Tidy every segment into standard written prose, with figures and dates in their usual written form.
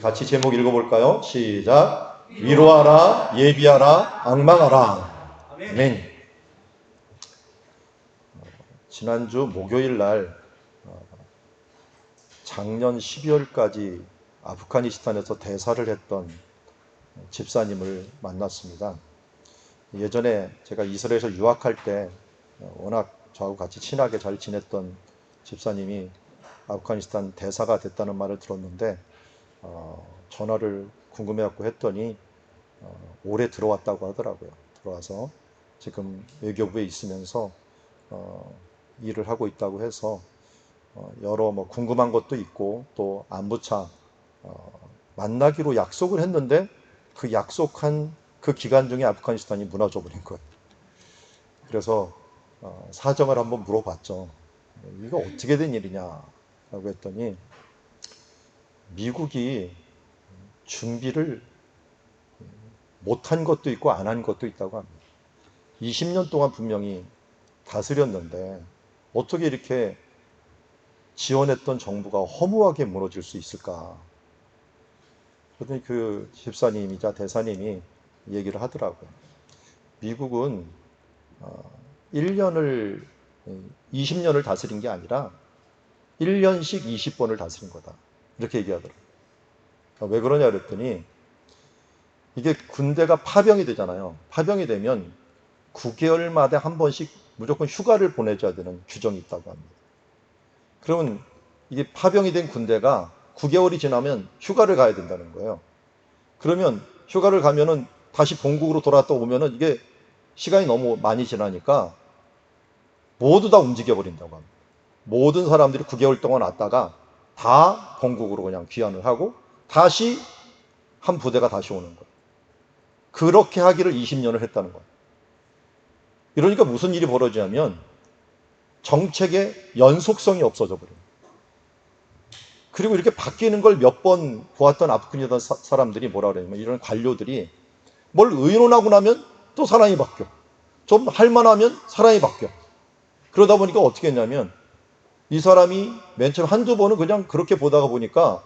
같이 제목 읽어볼까요? 시작. 위로하라, 예비하라, 앙망하라. 아멘. 지난주 목요일 날 작년 12월까지 아프가니스탄에서 대사를 했던 집사님을 만났습니다. 예전에 제가 이스라엘에서 유학할 때 워낙 저하고 같이 친하게 잘 지냈던 집사님이 아프가니스탄 대사가 됐다는 말을 들었는데 전화를 궁금해갖고 했더니 올해 들어왔다고 하더라고요. 들어와서 지금 외교부에 있으면서 일을 하고 있다고 해서 여러 궁금한 것도 있고 또 안부차 만나기로 약속을 했는데 그 약속한 그 기간 중에 아프가니스탄이 무너져 버린 거예요. 그래서 사정을 한번 물어봤죠. 이거 어떻게 된 일이냐라고 했더니 미국이 준비를 못한 것도 있고 안 한 것도 있다고 합니다. 20년 동안 분명히 다스렸는데 어떻게 이렇게 지원했던 정부가 허무하게 무너질 수 있을까? 그랬더니 그 집사님이자 대사님이 얘기를 하더라고요. 미국은 1년을 20년을 다스린 게 아니라 1년씩 20번을 다스린 거다. 이렇게 얘기하더라고요. 왜 그러냐 그랬더니 이게 군대가 파병이 되잖아요. 파병이 되면 9개월마다 한 번씩 무조건 휴가를 보내줘야 되는 규정이 있다고 합니다. 그러면 이게 파병이 된 군대가 9개월이 지나면 휴가를 가야 된다는 거예요. 그러면 휴가를 가면은 다시 본국으로 돌아왔다 오면은 이게 시간이 너무 많이 지나니까 모두 다 움직여 버린다고 합니다. 모든 사람들이 9개월 동안 왔다가 다 본국으로 그냥 귀환을 하고 다시 한 부대가 다시 오는 거예요. 그렇게 하기를 20년을 했다는 거예요. 이러니까 무슨 일이 벌어지냐면 정책의 연속성이 없어져 버려요. 그리고 이렇게 바뀌는 걸 몇 번 보았던 아프가니스탄 사람들이 뭐라 그러냐면 이런 관료들이 뭘 의논하고 나면 또 사람이 바뀌어. 좀 할만하면 사람이 바뀌어. 그러다 보니까 어떻게 했냐면 이 사람이 맨 처음 한두 번은 그냥 그렇게 보다가 보니까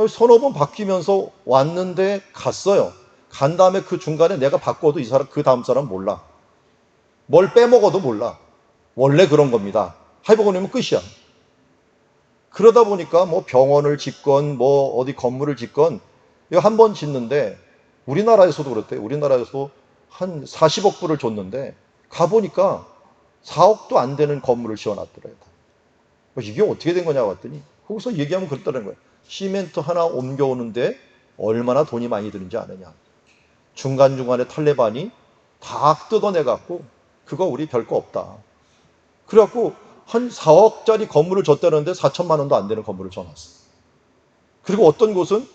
서너 번 바뀌면서 왔는데 갔어요. 간 다음에 그 중간에 내가 바꿔도 이 사람, 그 다음 사람 몰라. 뭘 빼먹어도 몰라. 원래 그런 겁니다. 해보고 나면 끝이야. 그러다 보니까 뭐 병원을 짓건 뭐 어디 건물을 짓건 이거 한 번 짓는데 우리나라에서도 그렇대요. 우리나라에서도 한 40억 불을 줬는데 가보니까 4억도 안 되는 건물을 지어놨더래요. 이게 어떻게 된 거냐고 봤더니 거기서 얘기하면 그랬다는 거예요. 시멘트 하나 옮겨오는데 얼마나 돈이 많이 드는지 아느냐. 중간중간에 탈레반이 다 뜯어내갖고 그거 우리 별거 없다. 그래갖고 한 4억짜리 건물을 줬다는데 4천만 원도 안 되는 건물을 줘놨어. 그리고 어떤 곳은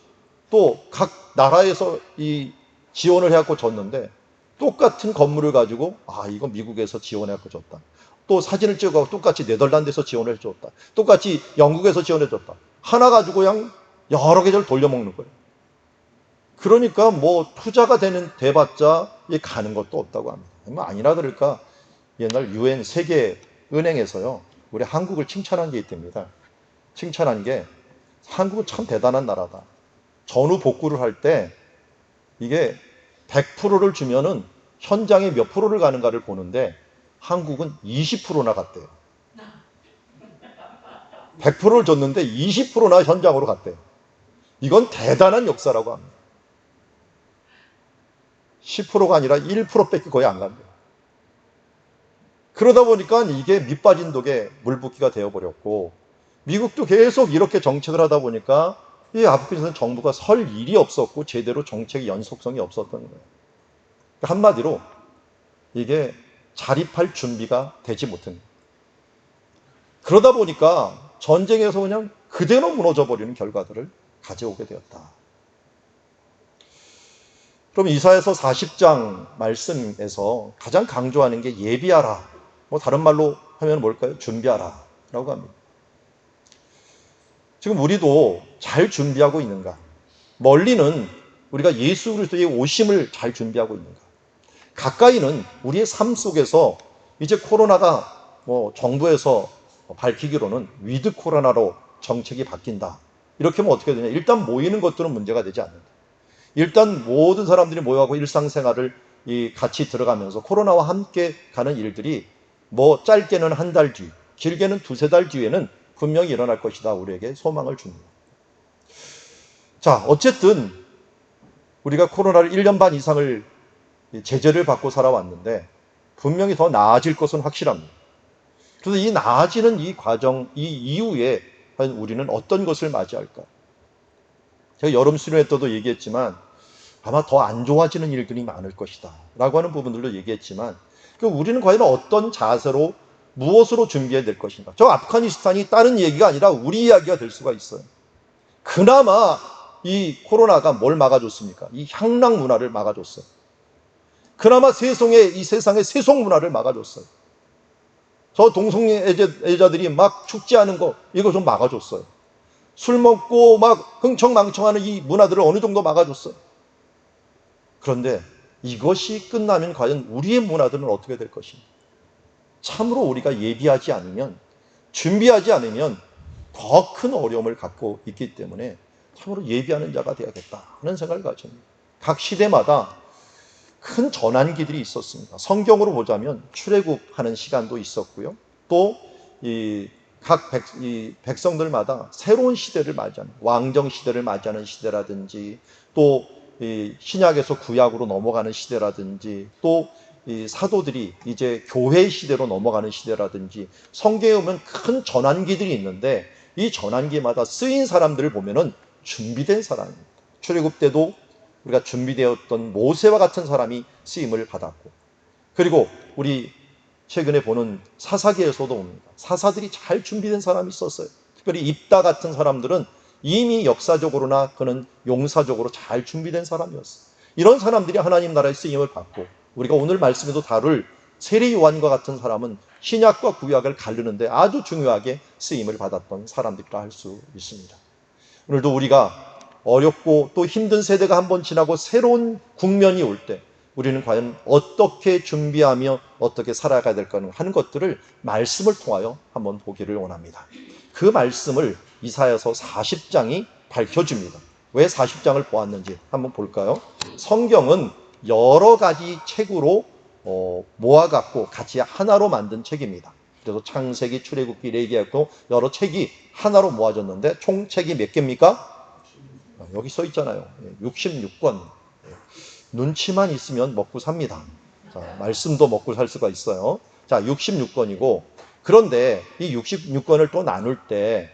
또 각 나라에서 이 지원을 해갖고 줬는데 똑같은 건물을 가지고 이건 미국에서 지원해갖고 줬다. 또 사진을 찍어갖고 똑같이 네덜란드에서 지원을 해줬다. 똑같이 영국에서 지원해줬다. 하나 가지고 그냥 여러 계절 돌려먹는 거예요. 그러니까 뭐 투자가 되는 대봤자 가는 것도 없다고 합니다. 아니라 그럴까 옛날 UN 세계은행에서요 우리 한국을 칭찬한 게 있답니다. 칭찬한 게 한국은 참 대단한 나라다. 전후 복구를 할 때 이게 100%를 주면은 현장에 몇 프로를 가는가를 보는데 한국은 20%나 갔대요. 100%를 줬는데 20%나 현장으로 갔대요. 이건 대단한 역사라고 합니다. 10%가 아니라 1%밖에 거의 안 간대요. 그러다 보니까 이게 밑빠진 독에 물붓기가 되어버렸고 미국도 계속 이렇게 정책을 하다 보니까 이 아프가니스탄 정부가 설 일이 없었고 제대로 정책의 연속성이 없었던 거예요. 한마디로 이게 자립할 준비가 되지 못한 거예요. 그러다 보니까 전쟁에서 그냥 그대로 무너져버리는 결과들을 가져오게 되었다. 그럼 이사야서 40장 말씀에서 가장 강조하는 게 예비하라. 뭐 다른 말로 하면 뭘까요? 준비하라 라고 합니다. 지금 우리도 잘 준비하고 있는가? 멀리는 우리가 예수 그리스도의 오심을 잘 준비하고 있는가? 가까이는 우리의 삶 속에서 이제 코로나가 정부에서 밝히기로는 위드 코로나로 정책이 바뀐다. 이렇게 하면 어떻게 되냐? 일단 모이는 것들은 문제가 되지 않는다. 일단 모든 사람들이 모여가고 일상생활을 같이 들어가면서 코로나와 함께 가는 일들이 뭐 짧게는 한 달 뒤, 길게는 두세 달 뒤에는 분명히 일어날 것이다. 우리에게 소망을 줍니다. 자, 어쨌든 우리가 코로나를 1년 반 이상을 제재를 받고 살아왔는데 분명히 더 나아질 것은 확실합니다. 그래서 이 나아지는 이 과정, 이 이후에 과연 우리는 어떤 것을 맞이할까? 제가 여름 수련회 때도 얘기했지만 아마 더 안 좋아지는 일들이 많을 것이다 라고 하는 부분들도 얘기했지만 우리는 과연 어떤 자세로 무엇으로 준비해야 될 것인가? 저 아프가니스탄이 다른 얘기가 아니라 우리 이야기가 될 수가 있어요. 그나마 이 코로나가 뭘 막아줬습니까? 이 향락 문화를 막아줬어요. 그나마 이 세상의 세속 문화를 막아줬어요. 저 동성애자들이 막 축제하는 거 이거 좀 막아줬어요. 술 먹고 막 흥청망청하는 이 문화들을 어느 정도 막아줬어요. 그런데 이것이 끝나면 과연 우리의 문화들은 어떻게 될 것인가? 참으로 우리가 예비하지 않으면, 준비하지 않으면 더 큰 어려움을 갖고 있기 때문에 참으로 예비하는 자가 되어야겠다 하는 생각을 가집니다. 각 시대마다 큰 전환기들이 있었습니다. 성경으로 보자면 출애굽하는 시간도 있었고요. 또 각 백성들마다 새로운 시대를 맞이하는, 왕정 시대를 맞이하는 시대라든지, 또 신약에서 구약으로 넘어가는 시대라든지, 또 사도들이 이제 교회 시대로 넘어가는 시대라든지, 성경에 보면 큰 전환기들이 있는데 이 전환기마다 쓰인 사람들을 보면은 준비된 사람입니다. 출애굽 때도 우리가 준비되었던 모세와 같은 사람이 쓰임을 받았고, 그리고 우리 최근에 보는 사사기에서도 옵니다. 사사들이 잘 준비된 사람이 있었어요. 특별히 입다 같은 사람들은 이미 역사적으로나 그는 용사적으로 잘 준비된 사람이었어요. 이런 사람들이 하나님 나라의 쓰임을 받고, 우리가 오늘 말씀에도 다룰 세례 요한과 같은 사람은 신약과 구약을 가르는데 아주 중요하게 쓰임을 받았던 사람들이라 할 수 있습니다. 오늘도 우리가 어렵고 또 힘든 세대가 한번 지나고 새로운 국면이 올 때 우리는 과연 어떻게 준비하며 어떻게 살아가야 될까 하는 것들을 말씀을 통하여 한번 보기를 원합니다. 그 말씀을 이사야서 40장이 밝혀줍니다. 왜 40장을 보았는지 한번 볼까요? 성경은 여러 가지 책으로 모아갖고 같이 하나로 만든 책입니다. 그래서 창세기, 출애굽기, 레위기하고 여러 책이 하나로 모아졌는데 총 책이 몇 개입니까? 여기 써 있잖아요. 66권. 눈치만 있으면 먹고 삽니다. 자, 말씀도 먹고 살 수가 있어요. 자, 66권이고, 그런데 이 66권을 또 나눌 때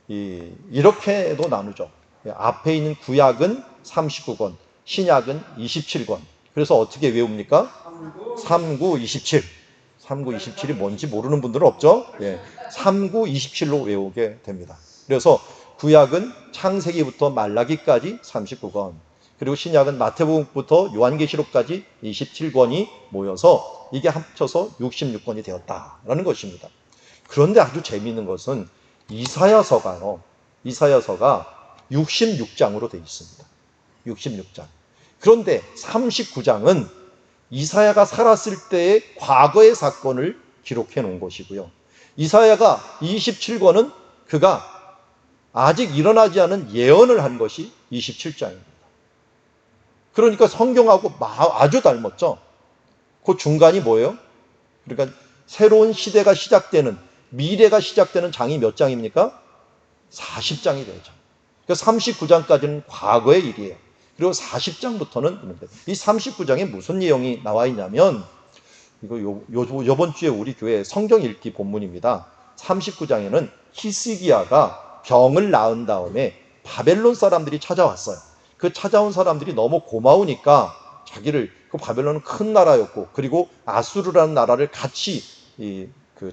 이렇게도 나누죠. 앞에 있는 구약은 39권, 신약은 27권. 그래서 어떻게 외웁니까? 39, 27. 39, 27이 뭔지 모르는 분들은 없죠? 39, 27로 외우게 됩니다. 그래서 구약은 창세기부터 말라기까지 39권, 그리고 신약은 마태복음부터 요한계시록까지 27권이 모여서 이게 합쳐서 66권이 되었다라는 것입니다. 그런데 아주 재미있는 것은 이사야서가 66장으로 되어 있습니다. 66장. 그런데 39장은 이사야가 살았을 때의 과거의 사건을 기록해 놓은 것이고요. 이사야가 27권은 그가 아직 일어나지 않은 예언을 한 것이 27장입니다. 그러니까 성경하고 아주 닮았죠. 그 중간이 뭐예요? 그러니까 새로운 시대가 시작되는, 미래가 시작되는 장이 몇 장입니까? 40장이 되죠. 그러니까 39장까지는 과거의 일이에요. 그리고 40장부터는 이 39장에 무슨 내용이 나와 있냐면, 이거 요번 주에 우리 교회 성경 읽기 본문입니다. 39장에는 히스기야가 병을 낳은 다음에 바벨론 사람들이 찾아왔어요. 그 찾아온 사람들이 너무 고마우니까 그 바벨론은 큰 나라였고, 그리고 아수르라는 나라를 같이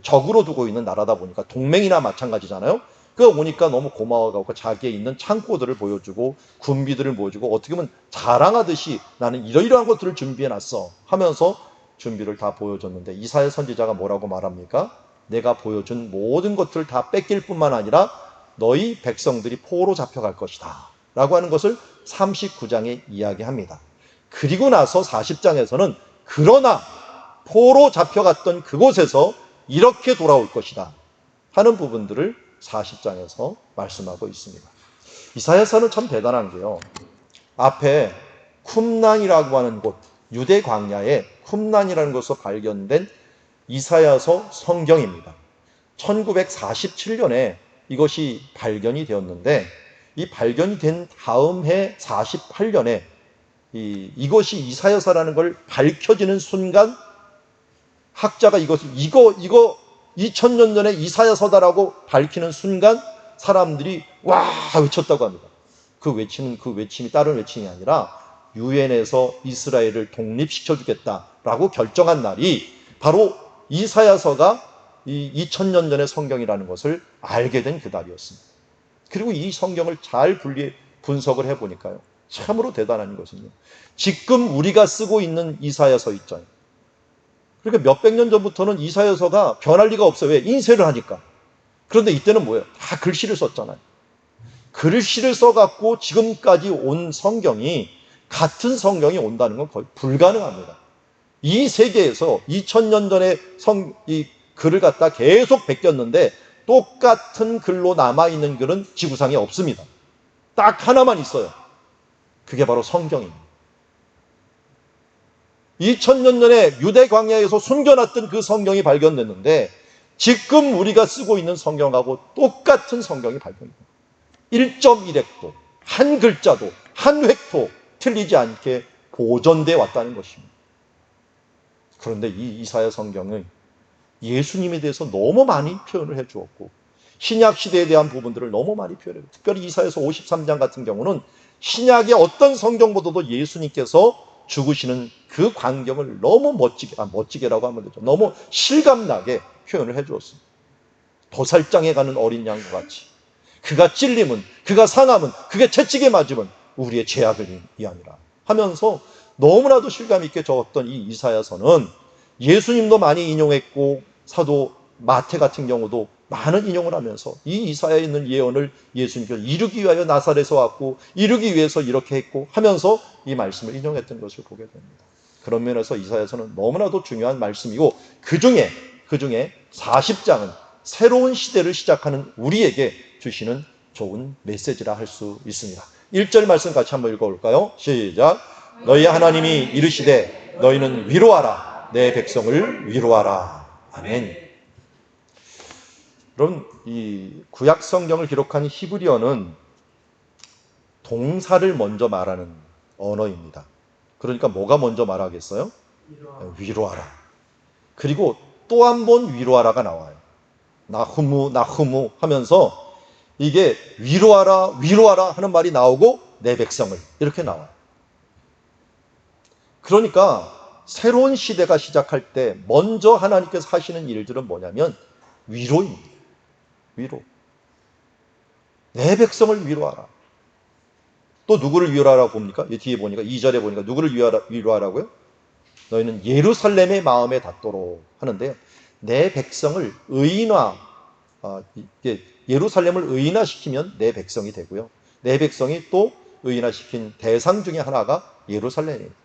적으로 두고 있는 나라다 보니까 동맹이나 마찬가지잖아요. 그 오니까 너무 고마워가고 자기의 있는 창고들을 보여주고 군비들을 보여주고 어떻게 보면 자랑하듯이 나는 이러이러한 것들을 준비해놨어 하면서 준비를 다 보여줬는데, 이사야 선지자가 뭐라고 말합니까? 내가 보여준 모든 것들을 다 뺏길 뿐만 아니라 너희 백성들이 포로 잡혀갈 것이다 라고 하는 것을 39장에 이야기합니다. 그리고 나서 40장에서는 그러나 포로 잡혀갔던 그곳에서 이렇게 돌아올 것이다 하는 부분들을 40장에서 말씀하고 있습니다. 이사야서는 참 대단한 게요. 앞에 쿰란이라고 하는 곳, 유대 광야에 쿰란이라는 곳에서 발견된 이사야서 성경입니다. 1947년에 이것이 발견이 되었는데, 이 발견이 된 다음 해 48년에 이것이 이사야서라는 걸 밝혀지는 순간, 학자가 이거 2000년 전에 이사야서다라고 밝히는 순간 사람들이 와 외쳤다고 합니다. 그 외침이 다른 외침이 아니라 유엔에서 이스라엘을 독립시켜주겠다라고 결정한 날이 바로 이사야서가 이 2000년 전의 성경이라는 것을 알게 된 그 날이었습니다. 그리고 이 성경을 잘 분석을 해보니까요, 참으로 대단한 것은요, 지금 우리가 쓰고 있는 이사야서 있잖아요. 그러니까 몇백 년 전부터는 이사야서가 변할 리가 없어요. 왜? 인쇄를 하니까. 그런데 이때는 뭐예요? 다 글씨를 썼잖아요. 글씨를 써갖고 지금까지 온 성경이, 같은 성경이 온다는 건 거의 불가능합니다. 이 세계에서 2000년 전에 이 글을 갖다 계속 베꼈는데 똑같은 글로 남아있는 글은 지구상에 없습니다. 딱 하나만 있어요. 그게 바로 성경입니다. 2000년 전에 유대 광야에서 숨겨놨던 그 성경이 발견됐는데 지금 우리가 쓰고 있는 성경하고 똑같은 성경이 발견됩니다. 1.1획도, 한 글자도, 한 획도 틀리지 않게 보존되어 왔다는 것입니다. 그런데 이 이사야 성경은 예수님에 대해서 너무 많이 표현을 해주었고, 신약 시대에 대한 부분들을 너무 많이 표현해요. 특별히 이사야서 53장 같은 경우는 신약의 어떤 성경보다도 예수님께서 죽으시는 그 광경을 너무 멋지게라고 하면 되죠. 너무 실감나게 표현을 해주었습니다. 도살장에 가는 어린 양과 같이 그가 찔림은, 그가 상함은, 그가 채찍에 맞으면 우리의 죄악을 위함이라 하면서 너무나도 실감 있게 적었던 이 이사야서는 예수님도 많이 인용했고 사도 마태 같은 경우도 많은 인용을 하면서 이 이사야에 있는 예언을 예수님께서 이루기 위하여 나사렛에서 왔고 이루기 위해서 이렇게 했고 하면서 이 말씀을 인용했던 것을 보게 됩니다. 그런 면에서 이사야서는 너무나도 중요한 말씀이고 그 중에 40장은 새로운 시대를 시작하는 우리에게 주시는 좋은 메시지라 할 수 있습니다. 1절 말씀 같이 한번 읽어볼까요? 시작. 너희 하나님이 이르시되 너희는 위로하라. 내 백성을 위로하라. 아멘. 여러분, 이 구약 성경을 기록한 히브리어는 동사를 먼저 말하는 언어입니다. 그러니까 뭐가 먼저 말하겠어요? 위로하라. 그리고 또 한 번 위로하라가 나와요. 나후무 하면서 이게 위로하라 하는 말이 나오고 내 백성을 이렇게 나와요. 그러니까 새로운 시대가 시작할 때 먼저 하나님께서 하시는 일들은 뭐냐면 위로입니다. 위로. 내 백성을 위로하라. 또 누구를 위로하라고 봅니까? 뒤에 보니까 2절에 보니까 누구를 위로하라고요? 너희는 예루살렘의 마음에 닿도록 하는데요. 내 백성을 예루살렘을 의인화시키면 내 백성이 되고요. 내 백성이 또 의인화시킨 대상 중에 하나가 예루살렘입니다.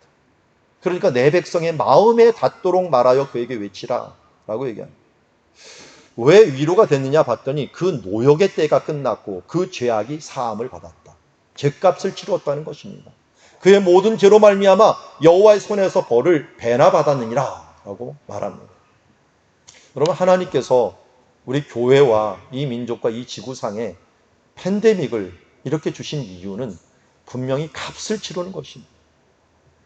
그러니까 내 백성의 마음에 닿도록 말하여 그에게 외치라 라고 얘기합니다. 왜 위로가 됐느냐 봤더니 그 노역의 때가 끝났고 그 죄악이 사함을 받았다. 죄값을 치루었다는 것입니다. 그의 모든 죄로 말미암아 여호와의 손에서 벌을 배나 받았느니라 라고 말합니다. 여러분, 하나님께서 우리 교회와 이 민족과 이 지구상에 팬데믹을 이렇게 주신 이유는 분명히 값을 치르는 것입니다.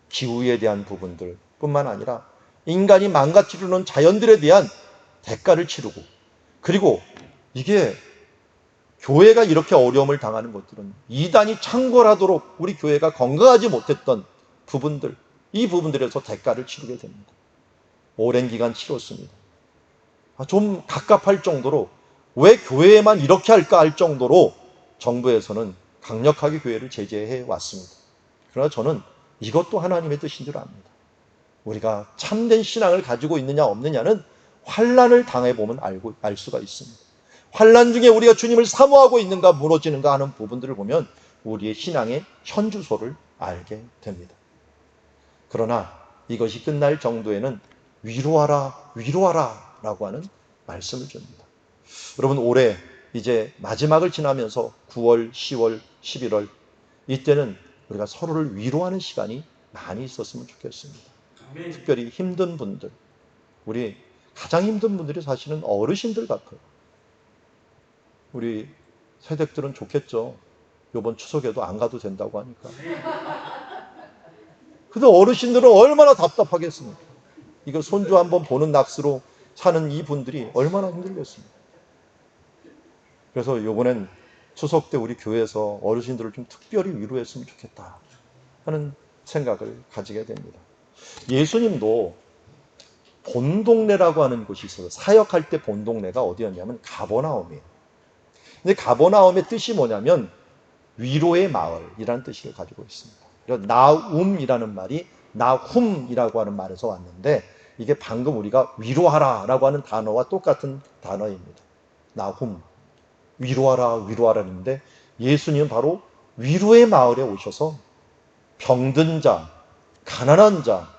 기후에 대한 부분들 뿐만 아니라 인간이 망가뜨리는 자연들에 대한 대가를 치르고, 그리고 이게 교회가 이렇게 어려움을 당하는 것들은 이단이 창궐하도록 우리 교회가 건강하지 못했던 부분들, 이 부분들에서 대가를 치르게 됩니다. 오랜 기간 치렀습니다. 좀 갑갑할 정도로 왜 교회에만 이렇게 할까 할 정도로 정부에서는 강력하게 교회를 제재해 왔습니다. 그러나 저는 이것도 하나님의 뜻인 줄 압니다. 우리가 참된 신앙을 가지고 있느냐 없느냐는 환난을 당해보면 알 수가 있습니다. 환난 중에 우리가 주님을 사모하고 있는가 무너지는가 하는 부분들을 보면 우리의 신앙의 현주소를 알게 됩니다. 그러나 이것이 끝날 정도에는 위로하라 라고 하는 말씀을 줍니다. 여러분, 올해 이제 마지막을 지나면서 9월, 10월, 11월 이때는 우리가 서로를 위로하는 시간이 많이 있었으면 좋겠습니다. 특별히 힘든 분들, 우리 가장 힘든 분들이 사실은 어르신들 같아요. 우리 세댁들은 좋겠죠. 이번 추석에도 안 가도 된다고 하니까. 근데 어르신들은 얼마나 답답하겠습니까? 이거 손주 한번 보는 낚시로 사는 이 분들이 얼마나 힘들겠습니까? 그래서 이번엔 추석 때 우리 교회에서 어르신들을 좀 특별히 위로했으면 좋겠다 하는 생각을 가지게 됩니다. 예수님도 본동네라고 하는 곳이 있어요. 사역할 때 본동네가 어디였냐면 가버나움이에요. 근데 가버나움의 뜻이 뭐냐면 위로의 마을이라는 뜻을 가지고 있습니다. 나움이라는 말이 나훔이라고 하는 말에서 왔는데 이게 방금 우리가 위로하라라고 하는 단어와 똑같은 단어입니다. 나훔, 위로하라는데 예수님은 바로 위로의 마을에 오셔서 병든 자, 가난한 자,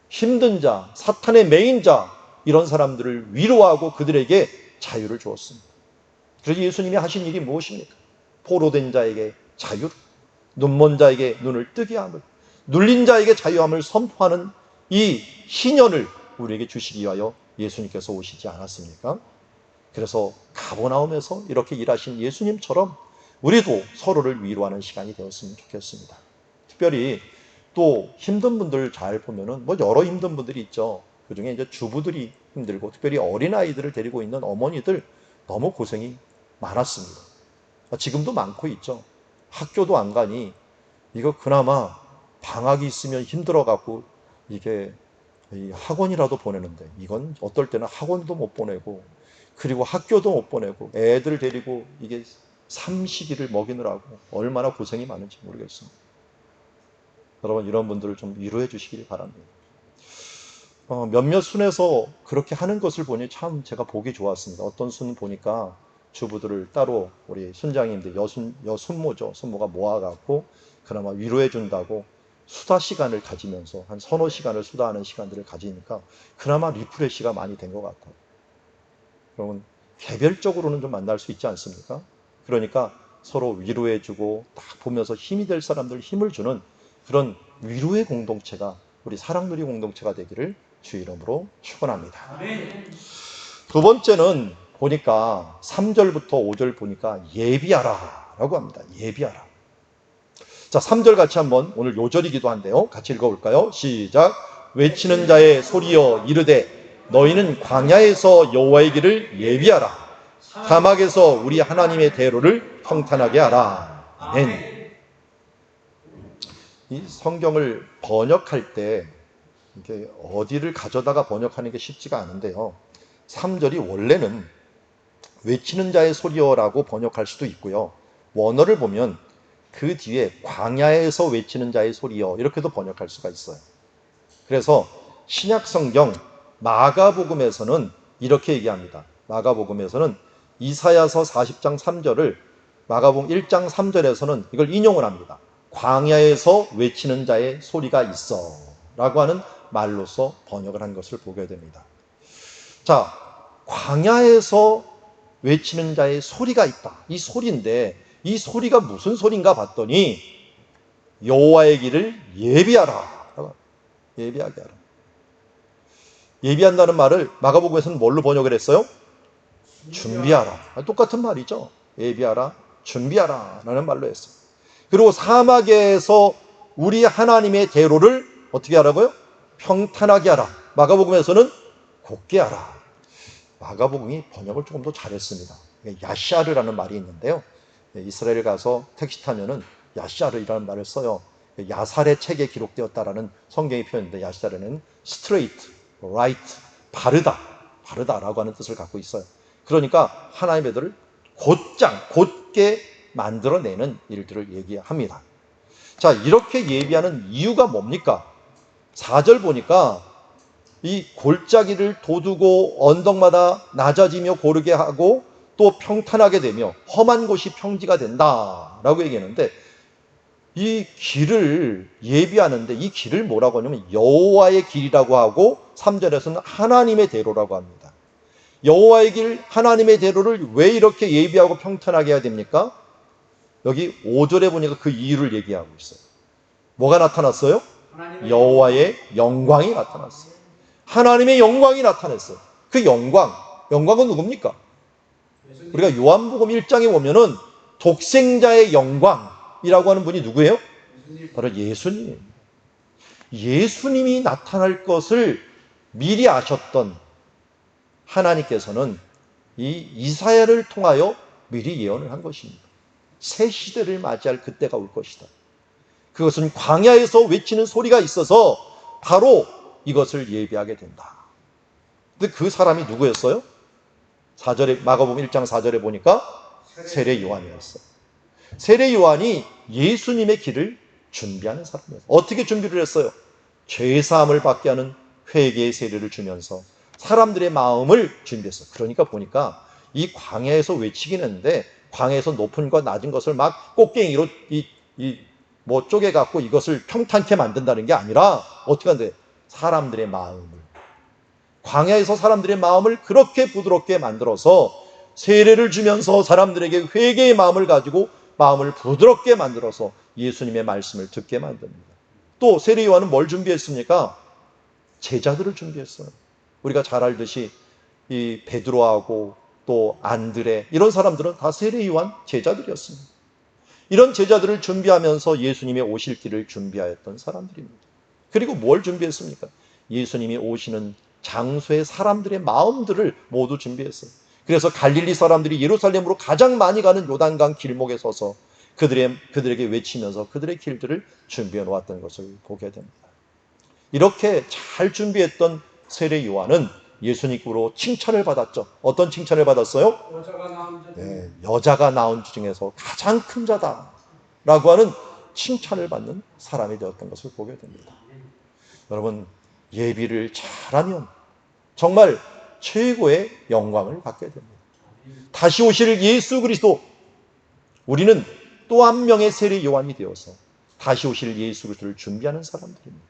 힘든 자, 사탄의 메인 자 이런 사람들을 위로하고 그들에게 자유를 주었습니다. 그래서 예수님이 하신 일이 무엇입니까? 포로된 자에게 자유, 눈먼 자에게 눈을 뜨게 함을, 눌린 자에게 자유함을 선포하는 이 희년을 우리에게 주시기 위하여 예수님께서 오시지 않았습니까? 그래서 가버나움에서 이렇게 일하신 예수님처럼 우리도 서로를 위로하는 시간이 되었으면 좋겠습니다. 특별히 또 힘든 분들 잘 보면은 여러 힘든 분들이 있죠. 그 중에 이제 주부들이 힘들고 특별히 어린아이들을 데리고 있는 어머니들 너무 고생이 많았습니다. 지금도 많고 있죠. 학교도 안 가니 이거 그나마 방학이 있으면 힘들어갖고 이게 학원이라도 보내는데 이건 어떨 때는 학원도 못 보내고 그리고 학교도 못 보내고 애들 데리고 이게 삼식이를 먹이느라고 얼마나 고생이 많은지 모르겠습니다. 여러분 이런 분들을 좀 위로해 주시길 바랍니다. 몇몇 순에서 그렇게 하는 것을 보니 참 제가 보기 좋았습니다. 어떤 순 보니까 주부들을 따로 우리 순장님들 여순모죠. 순모가 모아갖고 그나마 위로해 준다고 수다 시간을 가지면서 한 서너 시간을 수다하는 시간들을 가지니까 그나마 리프레시가 많이 된 것 같아요. 그러면 개별적으로는 좀 만날 수 있지 않습니까? 그러니까 서로 위로해주고 딱 보면서 힘이 될 사람들 힘을 주는 그런 위로의 공동체가 우리 사랑누리 공동체가 되기를 주의 이름으로 축원합니다. 두 번째는 보니까 3절부터 5절 보니까 예비하라 라고 합니다. 예비하라. 자, 3절 같이 한번 오늘 요절이기도 한데요. 같이 읽어볼까요? 시작. 외치는 자의 소리여 이르되 너희는 광야에서 여호와의 길을 예비하라. 사막에서 우리 하나님의 대로를 평탄하게 하라. 아멘. 이 성경을 번역할 때 이게 어디를 가져다가 번역하는 게 쉽지가 않은데요. 3절이 원래는 외치는 자의 소리여라고 번역할 수도 있고요. 원어를 보면 그 뒤에 광야에서 외치는 자의 소리여 이렇게도 번역할 수가 있어요. 그래서 신약성경 마가복음에서는 이렇게 얘기합니다. 마가복음에서는 이사야서 40장 3절을 마가복음 1장 3절에서는 이걸 인용을 합니다. 광야에서 외치는 자의 소리가 있어 라고 하는 말로서 번역을 한 것을 보게 됩니다. 자, 광야에서 외치는 자의 소리가 있다. 이 소리인데 이 소리가 무슨 소리인가 봤더니 여호와의 길을 예비하라. 예비하게 하라. 예비한다는 말을 마가복음에서는 뭘로 번역을 했어요? 준비하라. 똑같은 말이죠. 예비하라, 준비하라 라는 말로 했어요. 그리고 사막에서 우리 하나님의 대로를 어떻게 하라고요? 평탄하게 하라. 마가복음에서는 곧게 하라. 마가복음이 번역을 조금 더 잘했습니다. 야샤르라는 말이 있는데요. 이스라엘 가서 택시 타면은 야샤르라는 말을 써요. 야살의 책에 기록되었다라는 성경의 표현인데 야샤르는 straight, right, 바르다라고 하는 뜻을 갖고 있어요. 그러니까 하나님의 들을 곧게 만들어내는 일들을 얘기합니다. 자, 이렇게 예비하는 이유가 뭡니까? 4절 보니까 이 골짜기를 도두고 언덕마다 낮아지며 고르게 하고 또 평탄하게 되며 험한 곳이 평지가 된다라고 얘기하는데 이 길을 예비하는데 이 길을 뭐라고 하냐면 여호와의 길이라고 하고 3절에서는 하나님의 대로라고 합니다. 여호와의 길 하나님의 대로를 왜 이렇게 예비하고 평탄하게 해야 됩니까? 여기 5절에 보니까 그 이유를 얘기하고 있어요. 뭐가 나타났어요? 여호와의 영광이 나타났어요. 하나님의 영광이 나타났어요. 그 영광은 누굽니까? 우리가 요한복음 1장에 보면은 독생자의 영광이라고 하는 분이 누구예요? 바로 예수님. 예수님이 나타날 것을 미리 아셨던 하나님께서는 이 이사야를 통하여 미리 예언을 한 것입니다. 새 시대를 맞이할 그때가 올 것이다. 그것은 광야에서 외치는 소리가 있어서 바로 이것을 예비하게 된다. 근데 그 사람이 누구였어요? 4절에, 마가복음 1장 4절에 보니까 세례 요한이었어요. 세례 요한이 예수님의 길을 준비하는 사람이었어요. 어떻게 준비를 했어요? 죄사함을 받게 하는 회개의 세례를 주면서 사람들의 마음을 준비했어요. 그러니까 보니까 이 광야에서 외치긴 했는데 광야에서 높은 것 낮은 것을 막 꽃갱이로 뭐 쪼개갖고 이것을 평탄케 만든다는 게 아니라 어떻게 하는데 사람들의 마음을, 광야에서 사람들의 마음을 그렇게 부드럽게 만들어서 세례를 주면서 사람들에게 회개의 마음을 가지고 마음을 부드럽게 만들어서 예수님의 말씀을 듣게 만듭니다. 또 세례 요한은 뭘 준비했습니까? 제자들을 준비했어요. 우리가 잘 알듯이 이 베드로하고 또 안드레 이런 사람들은 다 세례 요한 제자들이었습니다. 이런 제자들을 준비하면서 예수님의 오실 길을 준비하였던 사람들입니다. 그리고 뭘 준비했습니까? 예수님이 오시는 장소의 사람들의 마음들을 모두 준비했어요. 그래서 갈릴리 사람들이 예루살렘으로 가장 많이 가는 요단강 길목에 서서 그들에게 외치면서 그들의 길들을 준비해 놓았던 것을 보게 됩니다. 이렇게 잘 준비했던 세례 요한은 예수님으로 칭찬을 받았죠. 어떤 칭찬을 받았어요? 여자가 낳은 자 중에서 가장 큰 자다라고 하는 칭찬을 받는 사람이 되었던 것을 보게 됩니다. 여러분, 예비를 잘하면 정말 최고의 영광을 받게 됩니다. 다시 오실 예수 그리스도, 우리는 또 한 명의 세례 요한이 되어서 다시 오실 예수 그리스도를 준비하는 사람들입니다.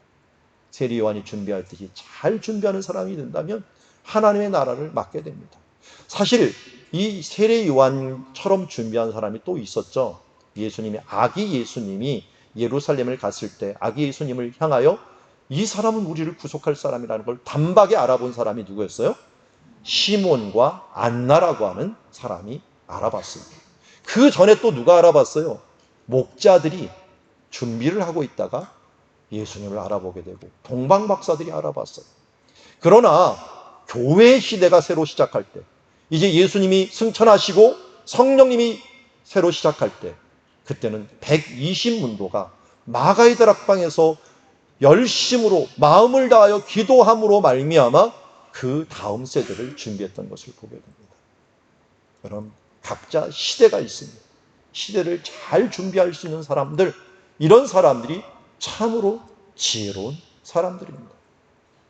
세례 요한이 준비했듯이 잘 준비하는 사람이 된다면 하나님의 나라를 맡게 됩니다. 사실 이 세례 요한처럼 준비한 사람이 또 있었죠. 아기 예수님이 예루살렘을 갔을 때 아기 예수님을 향하여 이 사람은 우리를 구속할 사람이라는 걸 단박에 알아본 사람이 누구였어요? 시몬과 안나라고 하는 사람이 알아봤습니다. 그 전에 또 누가 알아봤어요? 목자들이 준비를 하고 있다가 예수님을 알아보게 되고 동방박사들이 알아봤어요. 그러나 교회의 시대가 새로 시작할 때, 이제 예수님이 승천하시고 성령님이 새로 시작할 때, 그때는 120문도가 마가의 다락방에서 열심으로 마음을 다하여 기도함으로 말미암아 그 다음 세대를 준비했던 것을 보게 됩니다. 여러분, 각자 시대가 있습니다. 시대를 잘 준비할 수 있는 사람들, 이런 사람들이 참으로 지혜로운 사람들입니다.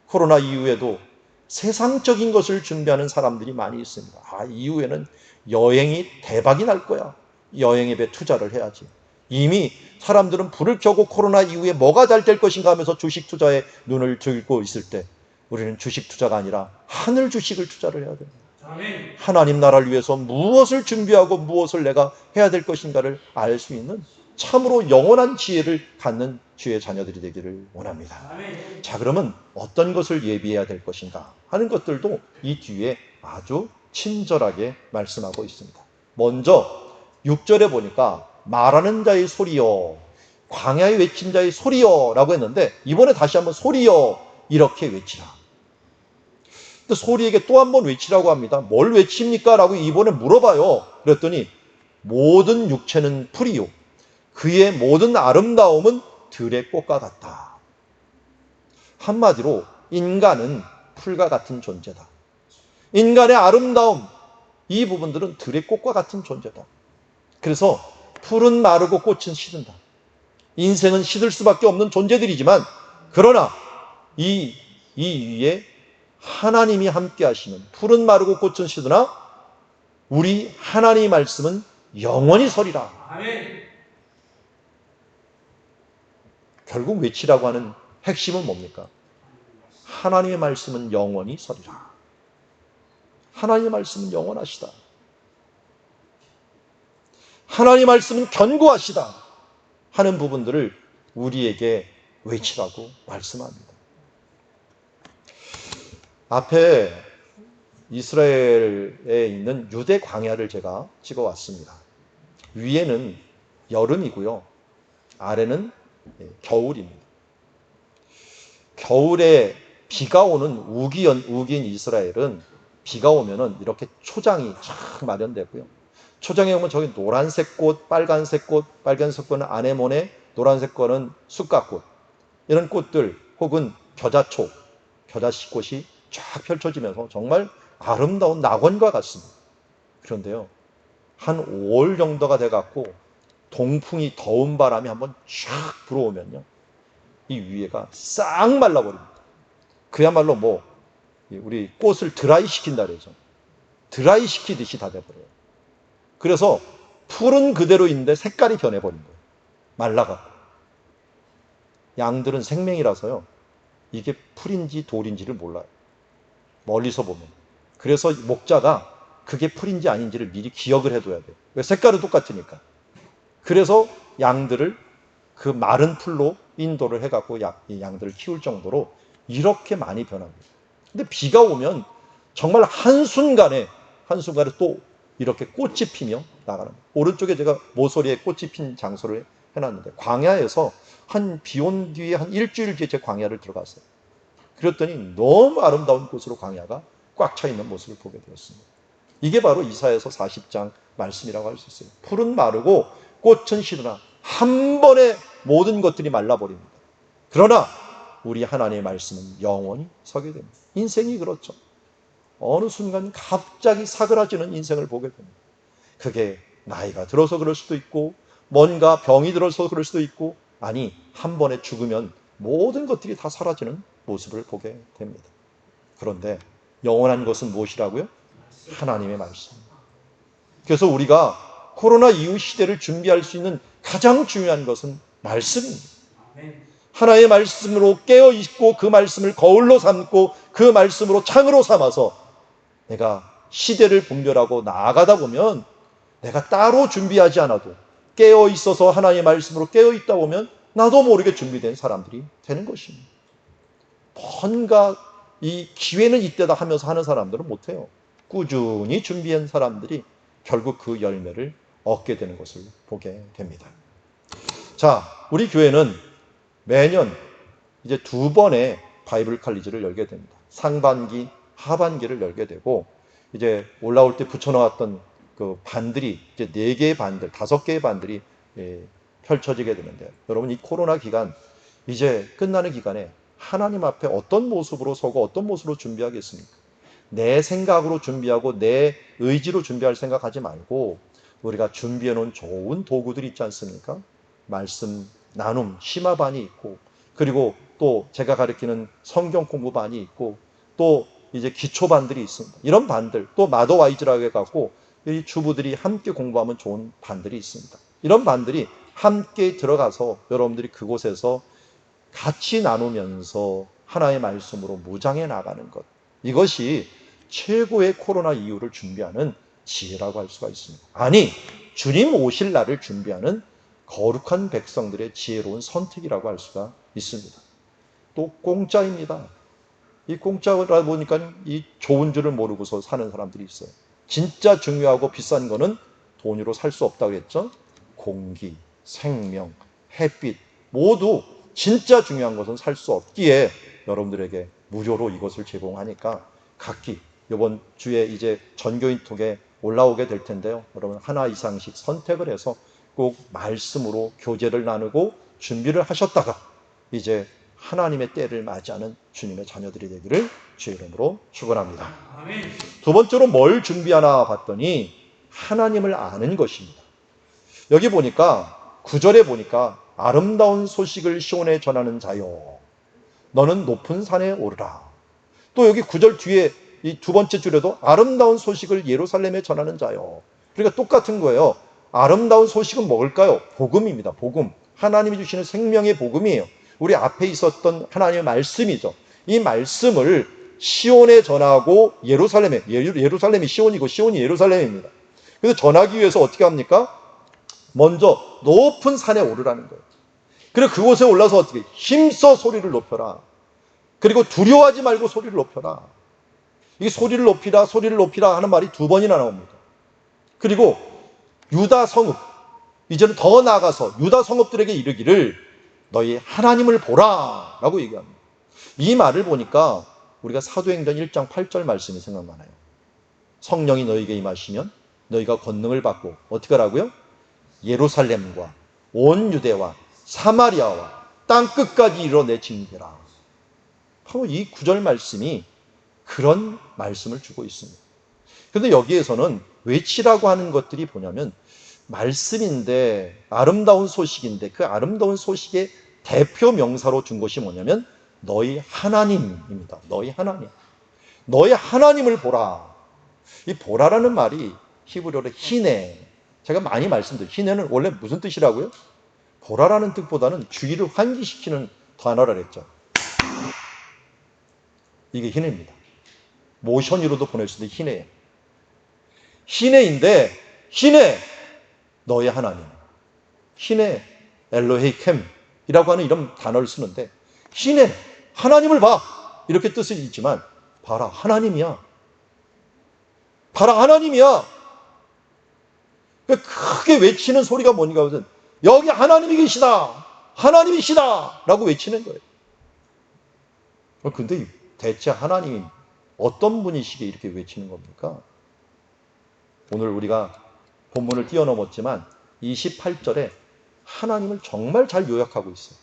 코로나 이후에도 세상적인 것을 준비하는 사람들이 많이 있습니다. 이후에는 여행이 대박이 날 거야. 여행에 투자를 해야지. 이미 사람들은 불을 켜고 코로나 이후에 뭐가 잘 될 것인가 하면서 주식 투자에 눈을 들고 있을 때 우리는 주식 투자가 아니라 하늘 주식을 투자를 해야 됩니다. 하나님 나라를 위해서 무엇을 준비하고 무엇을 내가 해야 될 것인가를 알 수 있는 참으로 영원한 지혜를 갖는 주의 자녀들이 되기를 원합니다. 자, 그러면 어떤 것을 예비해야 될 것인가 하는 것들도 이 뒤에 아주 친절하게 말씀하고 있습니다. 먼저 6절에 보니까 말하는 자의 소리여, 광야에 외친 자의 소리여 라고 했는데 이번에 다시 한번 소리여 이렇게 외치라. 근데 소리에게 또 한 번 외치라고 합니다. 뭘 외칩니까? 라고 이번에 물어봐요. 그랬더니 모든 육체는 풀이요, 그의 모든 아름다움은 들의 꽃과 같다. 한마디로 인간은 풀과 같은 존재다. 인간의 아름다움, 이 부분들은 들의 꽃과 같은 존재다. 그래서 풀은 마르고 꽃은 시든다. 인생은 시들 수밖에 없는 존재들이지만 그러나 이 위에 하나님이 함께 하시는, 풀은 마르고 꽃은 시드나 우리 하나님의 말씀은 영원히 서리라. 아멘. 결국 외치라고 하는 핵심은 뭡니까? 하나님의 말씀은 영원히 서리라. 하나님의 말씀은 영원하시다. 하나님의 말씀은 견고하시다 하는 부분들을 우리에게 외치라고 말씀합니다. 앞에 이스라엘에 있는 유대 광야를 제가 찍어왔습니다. 위에는 여름이고요. 아래는 겨울입니다. 겨울에 비가 오는 우기인 이스라엘은 비가 오면은 이렇게 초장이 쫙 마련되고요. 초장에 보면 저기 노란색 꽃, 빨간색 꽃, 빨간색 꽃은 아네모네, 노란색 꽃은 쑥갓꽃, 이런 꽃들 혹은 겨자초, 겨자씨꽃이 쫙 펼쳐지면서 정말 아름다운 낙원과 같습니다. 그런데요, 한 5월 정도가 돼갖고 동풍이 더운 바람이 한번 쫙 불어오면요, 이 위에가 싹 말라버립니다. 그야말로 뭐 우리 꽃을 드라이 시킨다 그러죠. 드라이 시키듯이 다 돼버려요. 그래서 풀은 그대로 있는데 색깔이 변해버린 거예요. 말라갖고. 양들은 생명이라서요, 이게 풀인지 돌인지를 몰라요. 멀리서 보면. 그래서 목자가 그게 풀인지 아닌지를 미리 기억을 해둬야 돼요. 왜? 색깔은 똑같으니까. 그래서 양들을 그 마른 풀로 인도를 해갖고 이 양들을 키울 정도로 이렇게 많이 변합니다. 근데 비가 오면 정말 한순간에 또 이렇게 꽃이 피며 나가는 거예요. 오른쪽에 제가 모서리에 꽃이 핀 장소를 해놨는데, 광야에서 비 온 뒤에 한 일주일 뒤에 제 광야를 들어갔어요. 그랬더니 너무 아름다운 곳으로 광야가 꽉 차 있는 모습을 보게 되었습니다. 이게 바로 이사야서 40장 말씀이라고 할 수 있어요. 풀은 마르고 꽃은 시드나 한 번에 모든 것들이 말라버립니다. 그러나 우리 하나님의 말씀은 영원히 서게 됩니다. 인생이 그렇죠. 어느 순간 갑자기 사그라지는 인생을 보게 됩니다. 그게 나이가 들어서 그럴 수도 있고, 뭔가 병이 들어서 그럴 수도 있고, 아니 한 번에 죽으면 모든 것들이 다 사라지는 모습을 보게 됩니다. 그런데 영원한 것은 무엇이라고요? 하나님의 말씀. 그래서 우리가 코로나 이후 시대를 준비할 수 있는 가장 중요한 것은 말씀입니다. 하나의 말씀으로 깨어있고 그 말씀을 거울로 삼고 그 말씀으로 창으로 삼아서 내가 시대를 분별하고 나아가다 보면 내가 따로 준비하지 않아도 깨어있어서 하나의 말씀으로 깨어있다 보면 나도 모르게 준비된 사람들이 되는 것입니다. 뭔가 이 기회는 이때다 하면서 하는 사람들은 못해요. 꾸준히 준비한 사람들이 결국 그 열매를 얻게 되는 것을 보게 됩니다. 자, 우리 교회는 매년 이제 2번의 바이블 칼리지를 열게 됩니다. 상반기, 하반기를 열게 되고, 이제 올라올 때 붙여놓았던 그 반들이 이제 4개의 반들, 5개의 반들이 펼쳐지게 되는데, 여러분 이 코로나 기간 이제 끝나는 기간에 하나님 앞에 어떤 모습으로 서고 어떤 모습으로 준비하겠습니까? 내 생각으로 준비하고 내 의지로 준비할 생각하지 말고 우리가 준비해 놓은 좋은 도구들이 있지 않습니까? 말씀 나눔 심화반이 있고, 그리고 또 제가 가르치는 성경 공부반이 있고, 또 이제 기초반들이 있습니다. 이런 반들, 또 마더와이즈라고 해갖고 이 주부들이 함께 공부하면 좋은 반들이 있습니다. 이런 반들이 함께 들어가서 여러분들이 그곳에서 같이 나누면서 하나의 말씀으로 무장해 나가는 것, 이것이 최고의 코로나 이후를 준비하는 지혜라고 할 수가 있습니다. 아니, 주님 오실 날을 준비하는 거룩한 백성들의 지혜로운 선택이라고 할 수가 있습니다. 또 공짜입니다. 이 공짜라 보니까 이 좋은 줄을 모르고서 사는 사람들이 있어요. 진짜 중요하고 비싼 거는 돈으로 살 수 없다고 했죠. 공기, 생명, 햇빛 모두 진짜 중요한 것은 살 수 없기에 여러분들에게 무료로 이것을 제공하니까 각기 이번 주에 이제 전교인톡에 올라오게 될 텐데요. 여러분 하나 이상씩 선택을 해서 꼭 말씀으로 교제를 나누고 준비를 하셨다가 이제 하나님의 때를 맞이하는 주님의 자녀들이 되기를 주의 이름으로 축원합니다. 두 번째로 뭘 준비하나 봤더니 하나님을 아는 것입니다. 여기 보니까 9절에 보니까 아름다운 소식을 시온에 전하는 자여 너는 높은 산에 오르라. 또 여기 9절 뒤에 이 두 번째 줄에도 아름다운 소식을 예루살렘에 전하는 자여. 그러니까 똑같은 거예요. 아름다운 소식은 뭘까요? 복음입니다. 복음. 하나님이 주시는 생명의 복음이에요. 우리 앞에 있었던 하나님의 말씀이죠. 이 말씀을 시온에 전하고 예루살렘이 시온이고 시온이 예루살렘입니다. 그래서 전하기 위해서 어떻게 합니까? 먼저 높은 산에 오르라는 거예요. 그리고 그곳에 올라서 어떻게 힘써 소리를 높여라. 그리고 두려워하지 말고 소리를 높여라. 이게 소리를 높이라 하는 말이 2번이나 나옵니다. 그리고 유다 성읍, 이제는 더 나아가서 유다 성읍들에게 이르기를 너희 하나님을 보라 라고 얘기합니다. 이 말을 보니까 우리가 사도행전 1장 8절 말씀이 생각나요. 성령이 너희에게 임하시면 너희가 권능을 받고 어떻게 하라고요? 예루살렘과 온 유대와 사마리아와 땅끝까지 이르러 내 증인되라. 바로 이 9절 말씀이 그런 말씀을 주고 있습니다. 그런데 여기에서는 외치라고 하는 것들이 뭐냐면 말씀인데, 아름다운 소식인데, 그 아름다운 소식의 대표 명사로 준 것이 뭐냐면 너희 하나님입니다. 너희 하나님. 너희 하나님을 보라. 이 보라라는 말이 히브리어로 히네. 제가 많이 말씀드려요. 히네는 원래 무슨 뜻이라고요? 보라라는 뜻보다는 주의를 환기시키는 단어라 그랬죠. 이게 히네입니다. 모션으로도 보낼 수 있는 히네예요. 히네인데, 히네, 너의 하나님. 히네, 엘로헤이켐이라고 하는 이런 단어를 쓰는데, 히네, 하나님을 봐. 이렇게 뜻이 있지만, 봐라, 하나님이야. 봐라, 하나님이야. 크게 외치는 소리가 뭔가 하면, 여기 하나님이 계시다. 하나님이시다. 라고 외치는 거예요. 근데 대체 하나님이 어떤 분이시게 이렇게 외치는 겁니까? 오늘 우리가 본문을 뛰어넘었지만 28절에 하나님을 정말 잘 요약하고 있어요.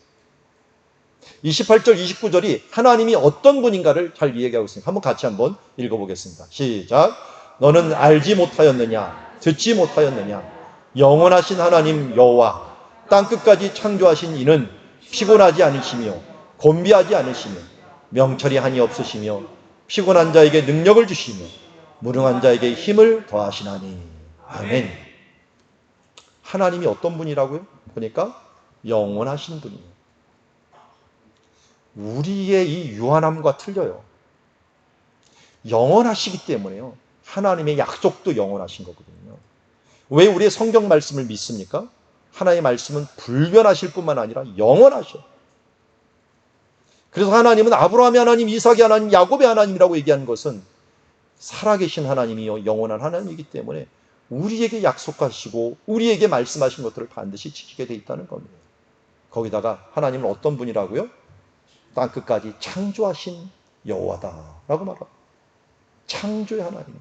28절, 29절이 하나님이 어떤 분인가를 잘 이야기하고 있으니까 한번 읽어보겠습니다. 시작. 너는 알지 못하였느냐? 듣지 못하였느냐? 영원하신 하나님 여호와 땅끝까지 창조하신 이는 피곤하지 않으시며 곤비하지 않으시며 명철이 한이 없으시며 피곤한 자에게 능력을 주시며 무능한 자에게 힘을 더하시나니. 아멘. 하나님이 어떤 분이라고요? 보니까 영원하신 분이에요. 우리의 이 유한함과 틀려요. 영원하시기 때문에요. 하나님의 약속도 영원하신 거거든요. 왜 우리의 성경 말씀을 믿습니까? 하나님의 말씀은 불변하실 뿐만 아니라 영원하셔. 그래서 하나님은 아브라함의 하나님, 이삭의 하나님, 야곱의 하나님이라고 얘기하는 것은 살아계신 하나님이요 영원한 하나님이기 때문에 우리에게 약속하시고 우리에게 말씀하신 것들을 반드시 지키게 돼 있다는 겁니다. 거기다가 하나님은 어떤 분이라고요? 땅끝까지 창조하신 여호와다라고 말합니다. 창조의 하나님.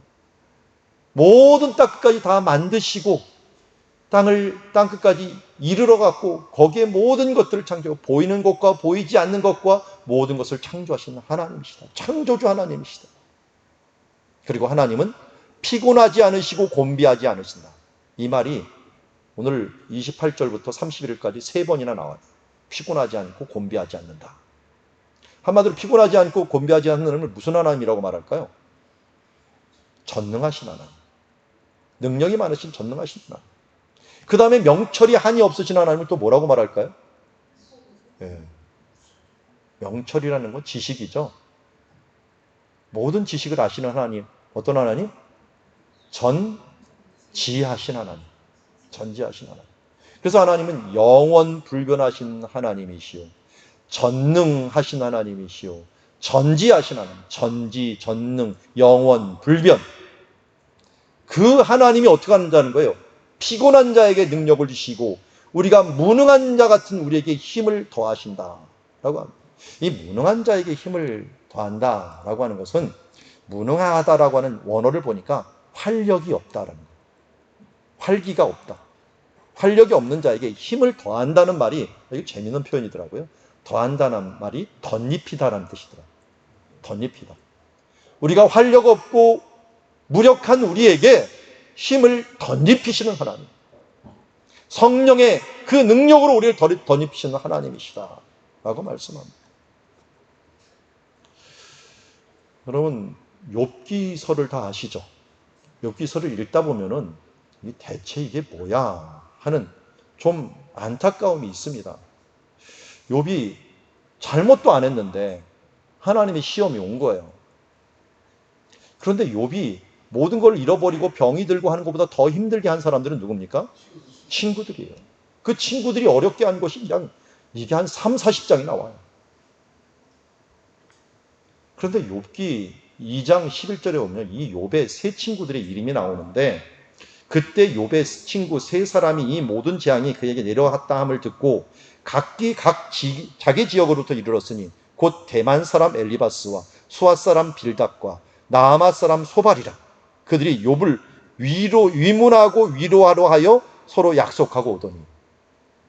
모든 땅끝까지 다 만드시고 땅끝까지 이르러 갔고 거기에 모든 것들을 창조하고 보이는 것과 보이지 않는 것과 모든 것을 창조하시는 하나님이시다. 창조주 하나님이시다. 그리고 하나님은 피곤하지 않으시고 곤비하지 않으신다. 이 말이 오늘 28절부터 31절까지 3번이나 나와요. 피곤하지 않고 곤비하지 않는다. 한마디로 피곤하지 않고 곤비하지 않는 하나님을 무슨 하나님이라고 말할까요? 전능하신 하나님. 능력이 많으신 전능하신 하나님. 그 다음에 명철이 한이 없으신 하나님을 또 뭐라고 말할까요? 네. 명철이라는 건 지식이죠. 모든 지식을 아시는 하나님. 어떤 하나님? 전지하신 하나님. 전지하신 하나님. 그래서 하나님은 영원 불변하신 하나님이시오. 전능하신 하나님이시오. 전지하신 하나님. 전지, 전능, 영원, 불변. 그 하나님이 어떻게 한다는 거예요? 피곤한 자에게 능력을 주시고 우리가 무능한 자 같은 우리에게 힘을 더하신다라고 합니다. 이 무능한 자에게 힘을 더한다라고 하는 것은 무능하다라고 하는 원어를 보니까 활력이 없다라는 거예요. 활기가 없다. 활력이 없는 자에게 힘을 더한다는 말이 이게 재미있는 표현이더라고요. 더한다는 말이 덧입히다라는 뜻이더라고요. 덧입히다. 우리가 활력 없고 무력한 우리에게 힘을 덧입히시는 하나님. 성령의 그 능력으로 우리를 덧입히시는 하나님이시다 라고 말씀합니다. 여러분 욥기서를 다 아시죠? 욥기서를 읽다 보면은 대체 이게 뭐야 하는 좀 안타까움이 있습니다. 욥이 잘못도 안 했는데 하나님의 시험이 온 거예요. 그런데 욥이 모든 걸 잃어버리고 병이 들고 하는 것보다 더 힘들게 한 사람들은 누굽니까? 친구들이에요. 그 친구들이 어렵게 한 것이 그냥 이게 한 3, 40장이 나와요. 그런데 욥기 2장 11절에 보면 이 욥의 세 친구들의 이름이 나오는데, 그때 욥의 친구 세 사람이 이 모든 재앙이 그에게 내려왔다 함을 듣고 각기 자기 지역으로부터 이르렀으니 곧 대만 사람 엘리바스와 수아 사람 빌닷과 나아마 사람 소발이라. 그들이 욥을 위문하고 위로하려 하여 서로 약속하고 오더니.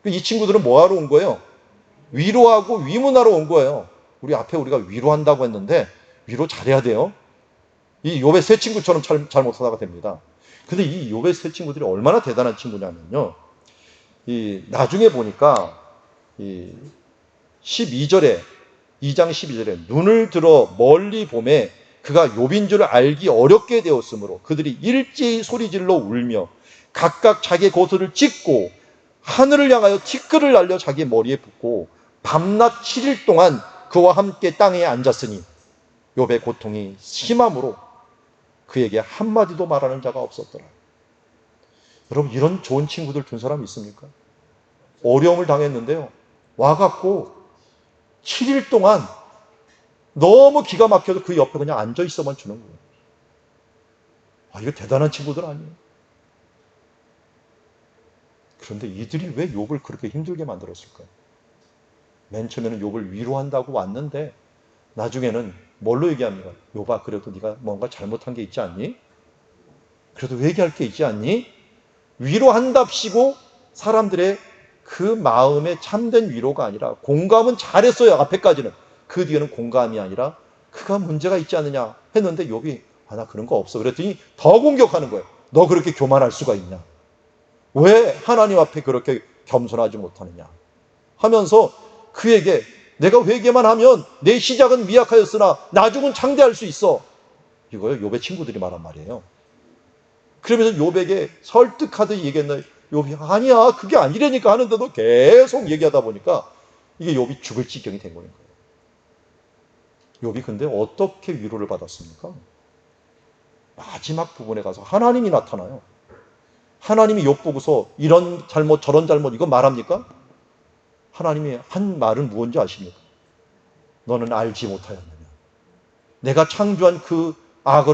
이 친구들은 뭐하러 온 거예요? 위로하고 위문하러 온 거예요. 우리 앞에 우리가 위로한다고 했는데 위로 잘해야 돼요. 이 욥의 세 친구처럼 잘못하다가 됩니다. 근데 이 욥의 세 친구들이 얼마나 대단한 친구냐면요, 나중에 보니까 12절에 2장 12절에 눈을 들어 멀리 보매 그가 욥인 줄 알기 어렵게 되었으므로 그들이 일제히 소리질러 울며 각각 자기의 고소를 찢고 하늘을 향하여 티끌을 날려 자기 머리에 붓고 밤낮 7일 동안 그와 함께 땅에 앉았으니 욥의 고통이 심함으로 그에게 한마디도 말하는 자가 없었더라. 여러분, 이런 좋은 친구들 둔 사람 있습니까? 어려움을 당했는데요, 와갖고 7일 동안 너무 기가 막혀서 그 옆에 그냥 앉아 있어만 주는 거예요. 이거 대단한 친구들 아니에요? 그런데 이들이 왜 욥을 그렇게 힘들게 만들었을까요? 맨 처음에는 욥을 위로한다고 왔는데 나중에는 뭘로 얘기합니까? 욥아, 그래도 네가 뭔가 잘못한 게 있지 않니? 그래도 회개할 게 있지 않니? 위로한답시고 사람들의 그 마음에 참된 위로가 아니라, 공감은 잘했어요, 앞에까지는. 그 뒤에는 공감이 아니라 그가 문제가 있지 않느냐 했는데 욥이 나 그런 거 없어 그랬더니 더 공격하는 거예요. 너 그렇게 교만할 수가 있냐? 왜 하나님 앞에 그렇게 겸손하지 못하느냐 하면서 그에게 내가 회개만 하면 내 시작은 미약하였으나 나중은 창대할 수 있어, 이거요 욥의 친구들이 말한 말이에요. 그러면서 욥에게 설득하듯 얘기했나요? 욥이 아니야 그게 아니라니까 하는데도 계속 얘기하다 보니까 이게 욥이 죽을 지경이 된 거예요. 욥이 근데 어떻게 위로를 받았습니까? 마지막 부분에 가서 하나님이 나타나요. 하나님이 욥 보고서 이런 잘못 저런 잘못 이거 말합니까? 하나님이 한 말은 무엇인지 아십니까? 너는 알지 못하였느냐? 내가 창조한 그 악어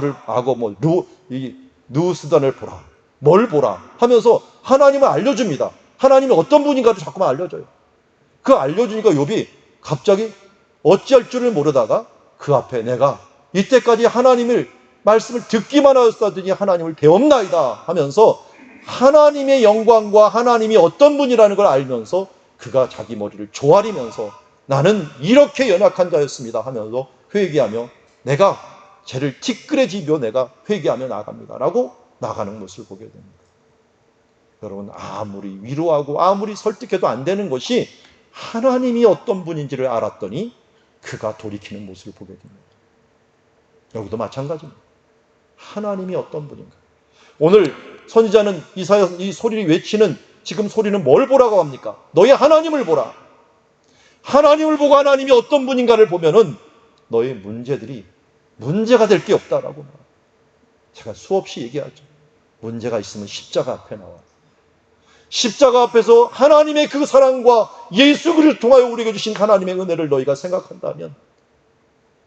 누스단을 보라. 뭘 보라 하면서 하나님을 알려줍니다. 하나님이 어떤 분인가를 자꾸만 알려줘요. 그 알려주니까 욥이 갑자기 어찌할 줄을 모르다가 그 앞에 내가 이때까지 하나님을 말씀을 듣기만 하였다더니 하나님을 배웠나이다 하면서 하나님의 영광과 하나님이 어떤 분이라는 걸 알면서 그가 자기 머리를 조아리면서 나는 이렇게 연약한 자였습니다 하면서 회개하며 내가 죄를 티끌에 지며 내가 회개하며 나아갑니다 라고 나가는 모습을 보게 됩니다. 여러분, 아무리 위로하고 아무리 설득해도 안 되는 것이 하나님이 어떤 분인지를 알았더니 그가 돌이키는 모습을 보게 됩니다. 여기도 마찬가지입니다. 하나님이 어떤 분인가. 오늘 선지자는 이 소리를 외치는 지금 소리는 뭘 보라고 합니까? 너희 하나님을 보라. 하나님을 보고 하나님이 어떤 분인가를 보면은 너의 문제들이 문제가 될 게 없다라고 말합니다. 제가 수없이 얘기하죠. 문제가 있으면 십자가 앞에 나와. 십자가 앞에서 하나님의 그 사랑과 예수 그리스도를 통하여 우리에게 주신 하나님의 은혜를 너희가 생각한다면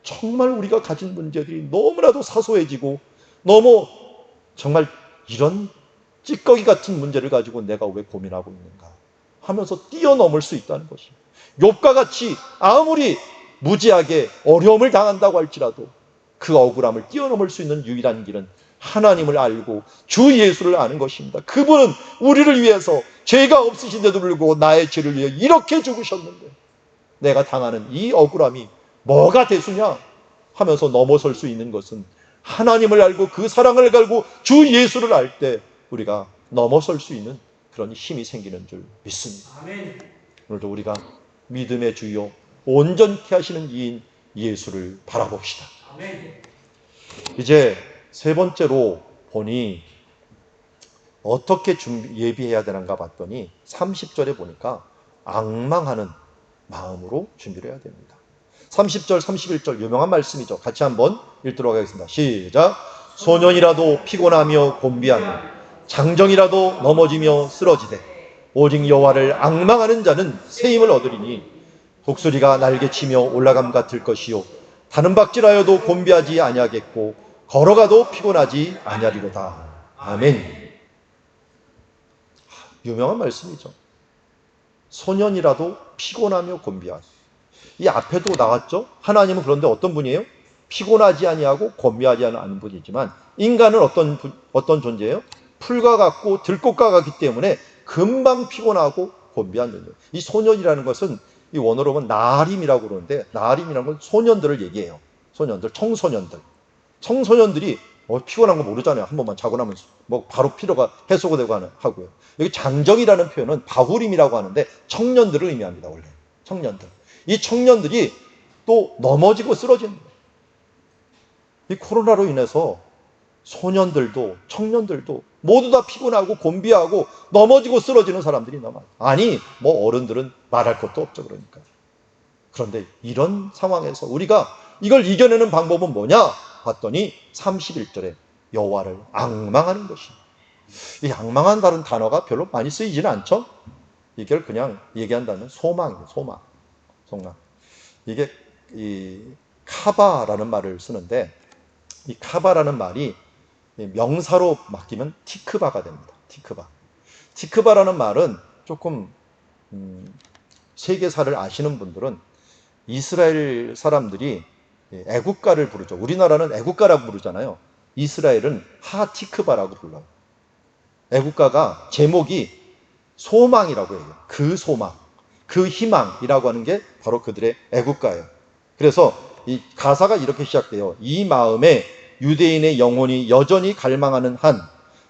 정말 우리가 가진 문제들이 너무나도 사소해지고 너무 정말 이런 찌꺼기 같은 문제를 가지고 내가 왜 고민하고 있는가 하면서 뛰어넘을 수 있다는 것입니다. 욥과 같이 아무리 무지하게 어려움을 당한다고 할지라도 그 억울함을 뛰어넘을 수 있는 유일한 길은 하나님을 알고 주 예수를 아는 것입니다. 그분은 우리를 위해서 죄가 없으신데도 불구하고 나의 죄를 위해 이렇게 죽으셨는데 내가 당하는 이 억울함이 뭐가 대수냐 하면서 넘어설 수 있는 것은 하나님을 알고 그 사랑을 알고 주 예수를 알 때 우리가 넘어설 수 있는 그런 힘이 생기는 줄 믿습니다. 아멘. 오늘도 우리가 믿음의 주요 온전케 하시는 이인 예수를 바라봅시다. 아멘. 이제 세 번째로 보니 어떻게 예비해야 되는가 봤더니 30절에 보니까 앙망하는 마음으로 준비를 해야 됩니다. 30절, 31절 유명한 말씀이죠. 같이 한번 읽도록 하겠습니다. 시작. 소년이라도 피곤하며 곤비하며 장정이라도 넘어지며 쓰러지되 오직 여호와를 앙망하는 자는 새 힘을 얻으리니 독수리가 날개치며 올라감 같을 것이요 다는 박질하여도 곤비하지 아니하겠고 걸어가도 피곤하지 아니하리로다. 아멘. 유명한 말씀이죠. 소년이라도 피곤하며 곤비하니. 이 앞에도 나왔죠. 하나님은 그런데 어떤 분이에요? 피곤하지 아니하고 곤비하지 않은 분이지만 인간은 어떤 존재예요? 풀과 같고 들꽃과 같기 때문에 금방 피곤하고 곤비한 존재. 이 소년이라는 것은 이 원어로 보면 나림이라고 그러는데 나림이라는 건 소년들을 얘기해요. 소년들, 청소년들. 청소년들이 피곤한 거 모르잖아요. 한 번만 자고 나면 뭐 바로 피로가 해소가 되고 하고요. 여기 장정이라는 표현은 바후림이라고 하는데 청년들을 의미합니다. 원래 청년들. 이 청년들이 또 넘어지고 쓰러지는 거예요. 이 코로나로 인해서 소년들도 청년들도 모두 다 피곤하고 곤비하고 넘어지고 쓰러지는 사람들이 너무 많아요. 아니 뭐 어른들은 말할 것도 없죠. 그러니까. 그런데 이런 상황에서 우리가 이걸 이겨내는 방법은 뭐냐 봤더니 31절에 여호와를 앙망하는 것입니다. 이 앙망한다는 단어가 별로 많이 쓰이지는 않죠. 이걸 그냥 얘기한다면 소망이에요. 소망. 이게 이 카바라는 말을 쓰는데 이 카바라는 말이 명사로 바뀌면 티크바가 됩니다. 티크바라는 말은 조금 세계사를 아시는 분들은 이스라엘 사람들이 애국가를 부르죠. 우리나라는 애국가라고 부르잖아요. 이스라엘은 하티크바라고 불러요. 애국가가 제목이 소망이라고 해요. 그 소망, 그 희망이라고 하는 게 바로 그들의 애국가예요. 그래서 이 가사가 이렇게 시작돼요. 이 마음에 유대인의 영혼이 여전히 갈망하는 한,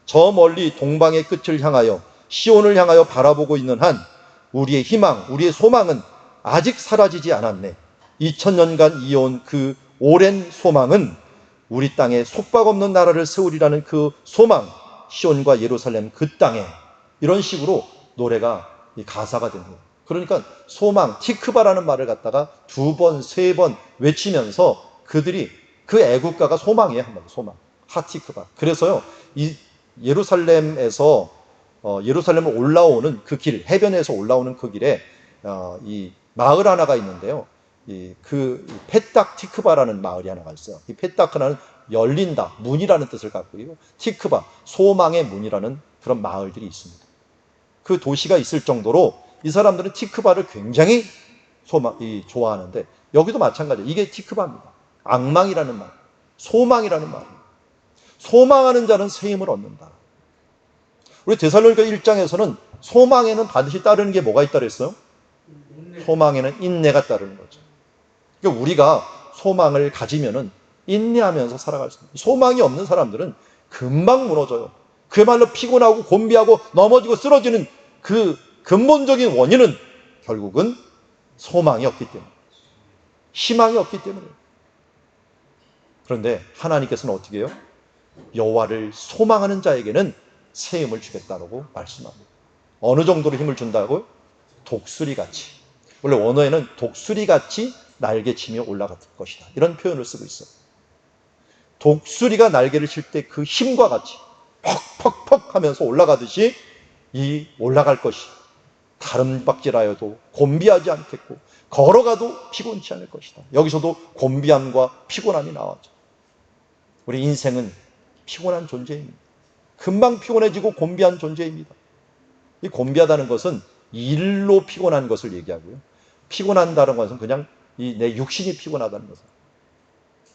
저 멀리 동방의 끝을 향하여 시온을 향하여 바라보고 있는 한, 우리의 희망, 우리의 소망은 아직 사라지지 않았네. 2000년간 이어온 그 오랜 소망은 우리 땅에 속박없는 나라를 세우리라는 그 소망, 시온과 예루살렘 그 땅에, 이런 식으로 노래가 이 가사가 됩니다. 그러니까 소망, 티크바라는 말을 갖다가 2번, 3번 외치면서 그들이 그 애국가가 소망이에요. 한마디 소망. 하티크바. 그래서요, 이 예루살렘에서 예루살렘을 올라오는 그 길, 해변에서 올라오는 그 길에 이 마을 하나가 있는데요. 그 페딱 티크바라는 마을이 하나가 있어요. 이 페타크는 열린다, 문이라는 뜻을 갖고 있고 티크바, 소망의 문이라는 그런 마을들이 있습니다. 그 도시가 있을 정도로 이 사람들은 티크바를 굉장히 좋아하는데 여기도 마찬가지예요. 이게 티크바입니다. 앙망이라는 말, 소망이라는 말. 소망하는 자는 새 힘을 얻는다. 우리 데살로니가 1장에서는 소망에는 반드시 따르는 게 뭐가 있다 그랬어요? 소망에는 인내가 따르는 거죠. 그러니까 우리가 소망을 가지면은 인내하면서 살아갈 수 있습니다. 소망이 없는 사람들은 금방 무너져요. 그야말로 피곤하고 곤비하고 넘어지고 쓰러지는 그 근본적인 원인은 결국은 소망이 없기 때문에, 희망이 없기 때문에. 그런데 하나님께서는 어떻게 해요? 여호와를 소망하는 자에게는 새 힘을 주겠다고 말씀합니다. 어느 정도로 힘을 준다고요? 독수리같이. 원래 원어에는 독수리같이 날개치며 올라갈 것이다, 이런 표현을 쓰고 있어요. 독수리가 날개를 칠 때 그 힘과 같이 퍽퍽퍽 하면서 올라가듯이 이 올라갈 것이 다른 박질하여도 곤비하지 않겠고 걸어가도 피곤치 않을 것이다. 여기서도 곤비함과 피곤함이 나왔죠. 우리 인생은 피곤한 존재입니다. 금방 피곤해지고 곤비한 존재입니다. 이 곤비하다는 것은 일로 피곤한 것을 얘기하고요. 피곤한다는 것은 그냥 내 육신이 피곤하다는 것은,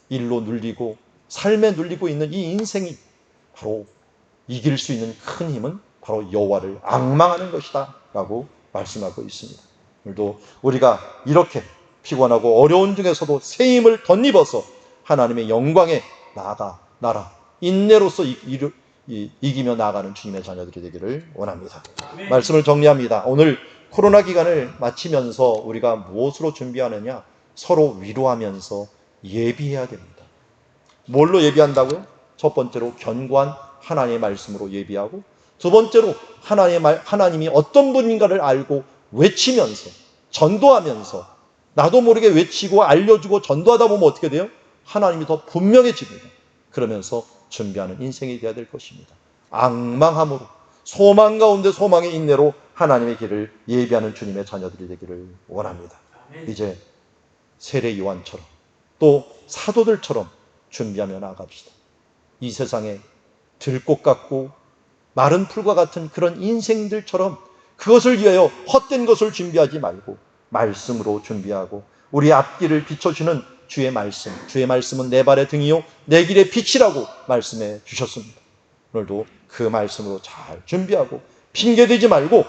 일로 눌리고 삶에 눌리고 있는 이 인생이 바로 이길 수 있는 큰 힘은 바로 여호와를 앙망하는 것이다 라고 말씀하고 있습니다. 오늘도 우리가 이렇게 피곤하고 어려운 중에서도 새 힘을 덧입어서 하나님의 영광에 나아가 인내로서 이기며 나아가는 주님의 자녀들이 되기를 원합니다. 말씀을 정리합니다. 오늘 코로나 기간을 마치면서 우리가 무엇으로 준비하느냐? 서로 위로하면서 예비해야 됩니다. 뭘로 예비한다고요? 첫 번째로 견고한 하나님의 말씀으로 예비하고, 두 번째로 하나님이 어떤 분인가를 알고 외치면서 전도하면서 나도 모르게 외치고 알려주고 전도하다 보면 어떻게 돼요? 하나님이 더 분명해집니다. 그러면서 준비하는 인생이 되어야 될 것입니다. 앙망함으로, 소망 가운데 소망의 인내로 하나님의 길을 예비하는 주님의 자녀들이 되기를 원합니다. 이제 세례 요한처럼 또 사도들처럼 준비하며 나아갑시다. 이 세상에 들꽃 같고 마른 풀과 같은 그런 인생들처럼 그것을 위하여 헛된 것을 준비하지 말고 말씀으로 준비하고 우리 앞길을 비춰주는 주의 말씀, 주의 말씀은 내 발의 등이요 내 길의 빛이라고 말씀해 주셨습니다. 오늘도 그 말씀으로 잘 준비하고 핑계대지 말고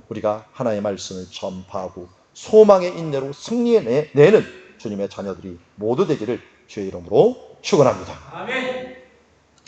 우리가 하나님의 말씀을 전파하고 소망의 인내로 승리해내는 주님의 자녀들이 모두 되기를 주의 이름으로 축원합니다. 아멘.